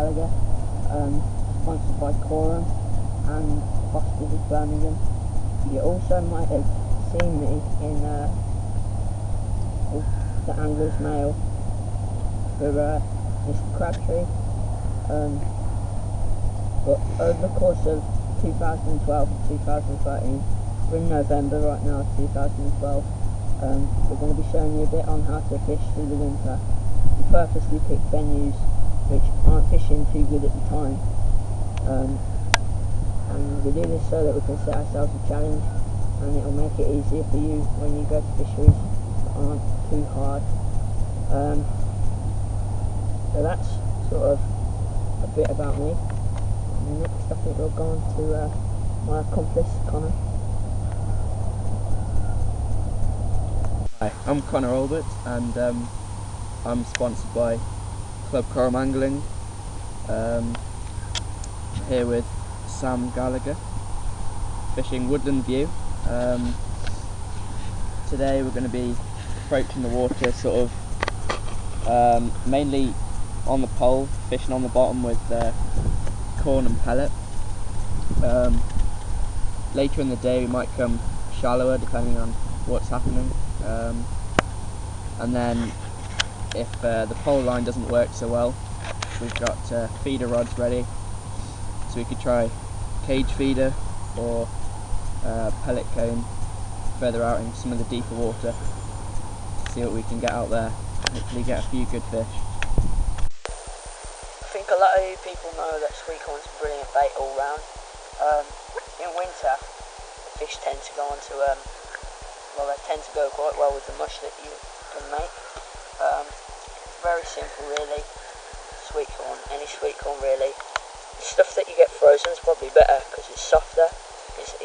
Gallagher, sponsored by Coram and Foster's of Birmingham. You also might have seen me in the Angler's Mail for Mr. Crabtree, but over the course of 2012 to 2013, we're in November right now, 2012, we're going to be showing you a bit on how to fish through the winter. We purposely pick venues which aren't fishing too good at the time, and we do this so that we can set ourselves a challenge, and it'll make it easier for you when you go to fisheries that aren't too hard. So that's sort of a bit about me. And next I think we'll go on to my accomplice, Connor. Hi, I'm Connor Albert, and I'm sponsored by Club Carp Angling. Here with Sam Gallagher, fishing Woodland View. Today we're going to be approaching the water sort of mainly on the pole, fishing on the bottom with corn and pellet. Later in the day we might come shallower depending on what's happening, and then if the pole line doesn't work so well, we've got feeder rods ready, so we could try cage feeder or pellet cone further out in some of the deeper water, see what we can get out there, hopefully get a few good fish. I think a lot of you people know that sweet corn's a brilliant bait all round. In winter, the fish tend to go onto, they tend to go quite well with the mush that you can make. Very simple really, sweet corn, any sweet corn really. The stuff that you get frozen is probably better because it's softer, it's a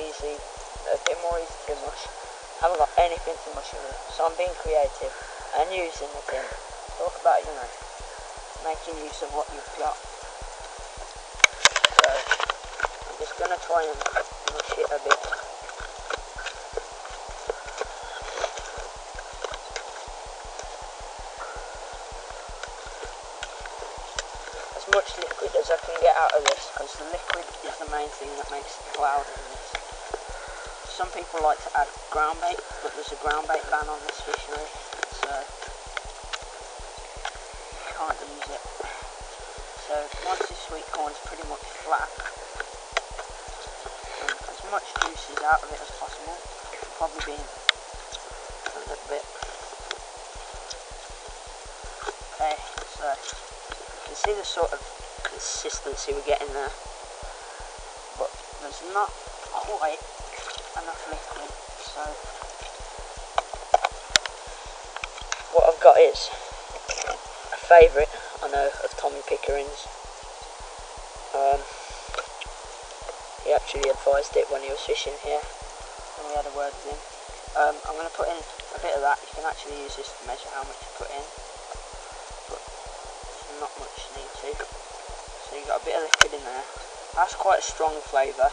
bit more easy to mush. I haven't got anything to mush it with, so I'm being creative and using the tin. Talk about, making use of what you've got. So I'm just going to try and mush it a bit. As much liquid as I can get out of this, because the liquid is the main thing that makes the cloud in this. Some people like to add groundbait, but there's a groundbait ban on this fishery, so you can't use it. So once this sweet corn's pretty much flat, and as much juice is out of it as possible, probably be a little bit. Okay, so you can see the sort of consistency we're getting there, but there's not quite enough liquid, so what I've got is a favourite, I know, of Tommy Pickering's. He actually advised it when he was fishing here, and we had a word with him. I'm going to put in a bit of that. You can actually use this to measure how much you put in, but there's not much need to. So you've got a bit of liquid in there. That's quite a strong flavour,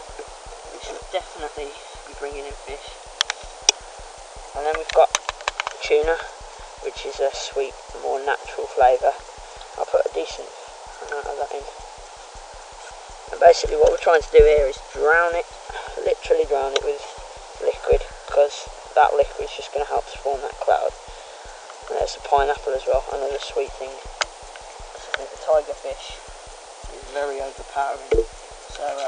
which should definitely be bringing in fish. And then we've got tuna, which is a sweet, more natural flavour. I'll put a decent amount of that in. And basically what we're trying to do here is drown it, literally drown it with liquid, because that liquid is just going to help to form that cloud. And there's the pineapple as well, another sweet thing. I think the tiger fish is very overpowering. So we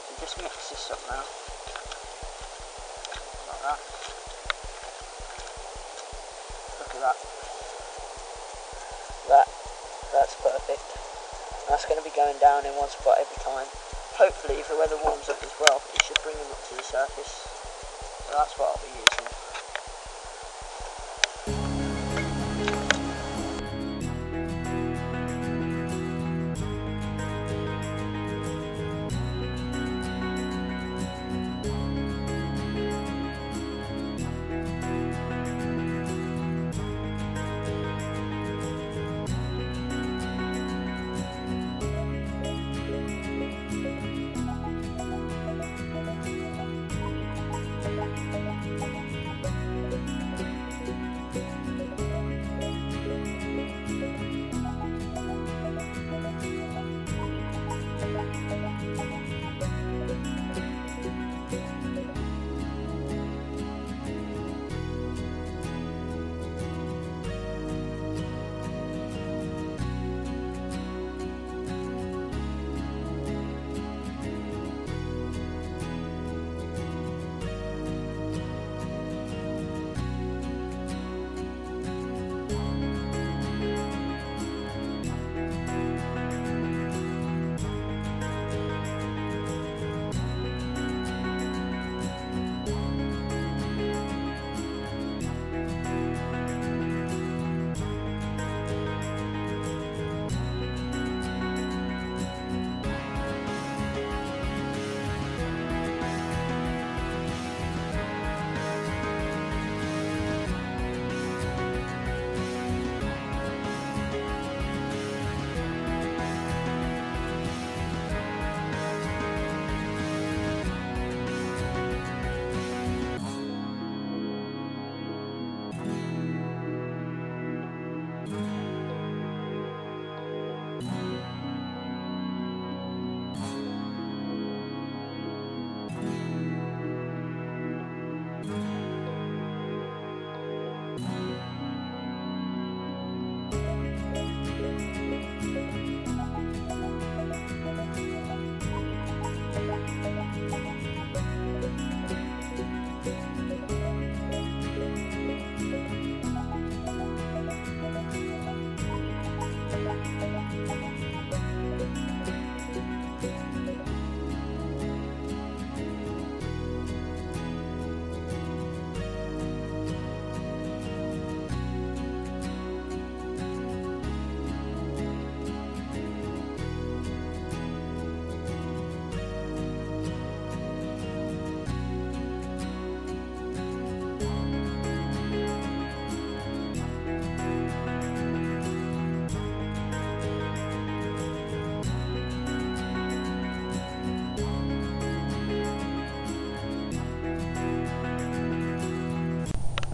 can just mix this up now, like that. Look at that. That's perfect. That's going to be going down in one spot every time. Hopefully, if the weather warms up as well, it should bring them up to the surface. So that's what I'll be using.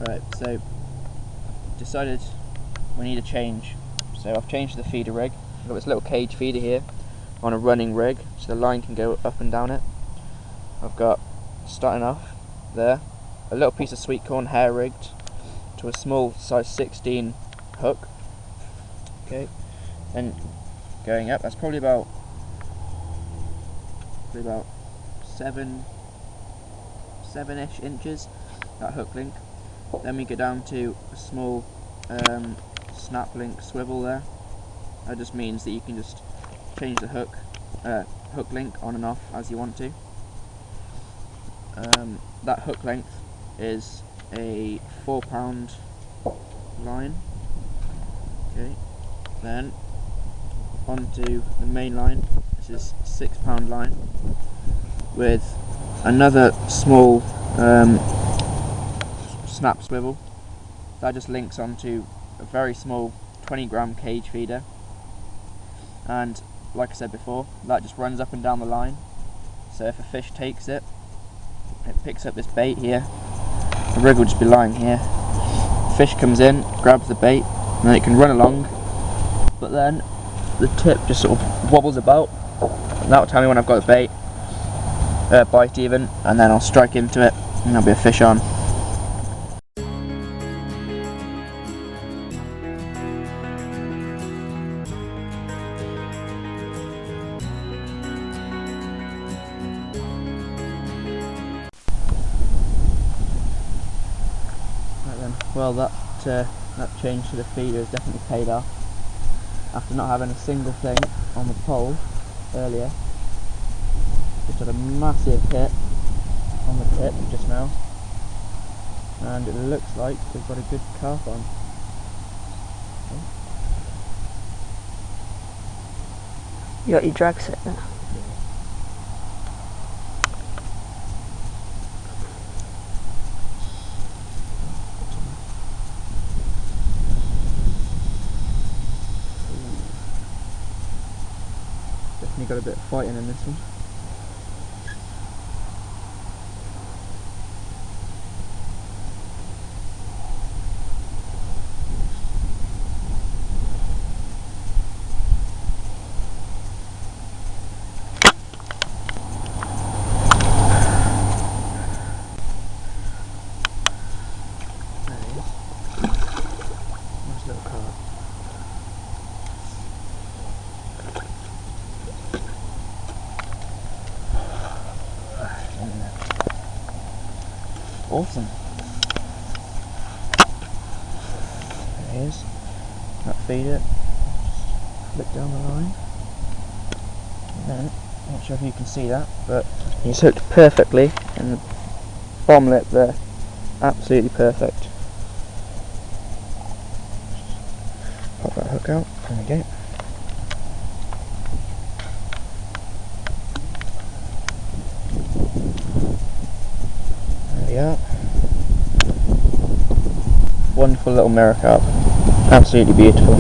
Right, so decided we need a change. So I've changed the feeder rig. I've got this little cage feeder here on a running rig, so the line can go up and down it. I've got, starting off there, a little piece of sweet corn hair rigged to a small size 16 hook. Okay, and going up, that's probably about 7-ish inches, that hook link. Then we go down to a small snap link swivel there. That just means that you can just change the hook link on and off as you want to. That hook length is a 4-pound line. Okay, then onto the main line. This is 6-pound line with another small snap swivel that just links onto a very small 20-gram cage feeder, and like I said before, that just runs up and down the line. So if a fish takes it, it picks up this bait here, the rig will just be lying here, fish comes in, grabs the bait, and then it can run along, but then the tip just sort of wobbles about, and that will tell me when I've got the bait, bite even, and then I'll strike into it and there'll be a fish on. Well, that change to the feeder has definitely paid off. After not having a single thing on the pole earlier, just had a massive hit on the tip just now, and it looks like we've got a good carp on. You got your drag set there? Definitely got a bit of fighting in this one. There he is. Nice little carp. Awesome. There he is. That feeder. Just flick down the line. And then, not sure if you can see that, but he's hooked perfectly in the bottom lip there. Absolutely perfect. Pop that hook out. There we go. Yeah. Wonderful little mirror carp. Absolutely beautiful.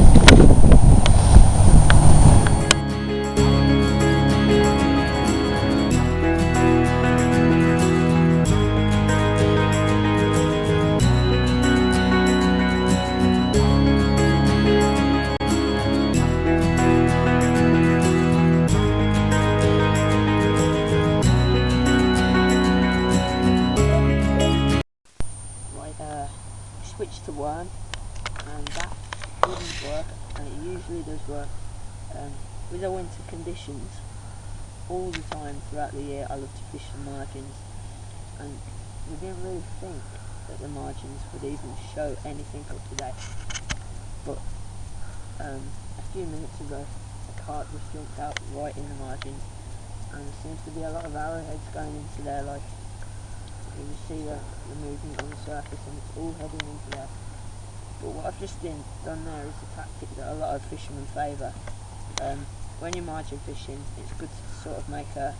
Switch to worm, and that wouldn't work, and it usually does work with our winter conditions. All the time throughout the year I love to fish the margins, and we didn't really think that the margins would even show anything up today, but a few minutes ago a carp just jumped out right in the margins, and there seems to be a lot of arrowheads going into there. Like, you can see the movement on the surface, and it's all heading into there. But what I've just done there is a tactic that a lot of fishermen favour. When you're margin fishing, it's good to sort of make a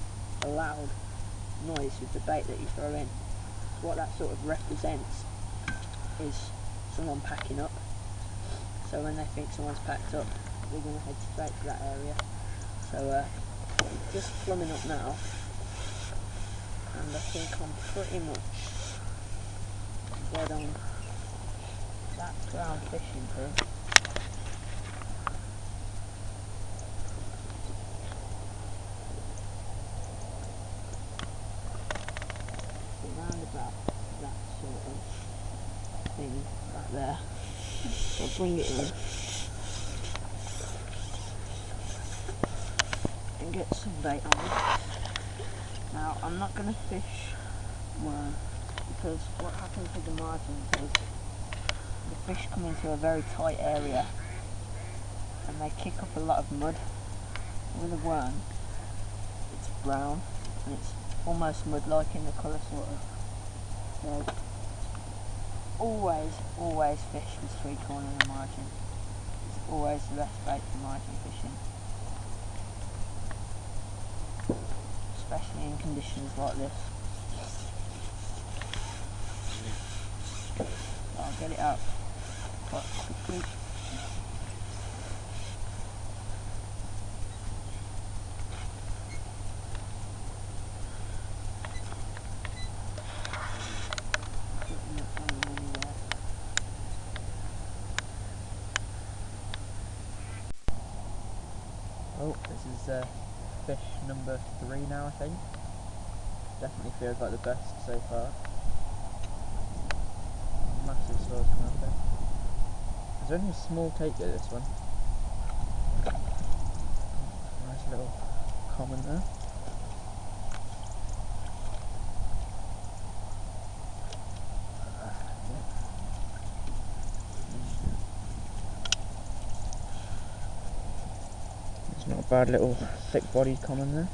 loud noise with the bait that you throw in. So what that sort of represents is someone packing up. So when they think someone's packed up, they're going to head straight to that area. So just plumbing up now, and I think I'm pretty much dead on That's ground fishing too. Around about that sort of thing right there. So I'll bring it in and get some bait on it. Now I'm not going to fish worm because what happens with the margins is the fish come into a very tight area and they kick up a lot of mud. With a worm it's brown and it's almost mud-like in the colour sort of. So always fish with sweet corn in the margin. It's always the best bait for margin fishing. Especially in conditions like this. I'll get it out quite quickly. Oh, this is fish number 3 now, I think. Definitely feels like the best so far. Massive swells coming up there. There's only a small take at this one. Nice little common there. It's not a bad little thick bodied common there.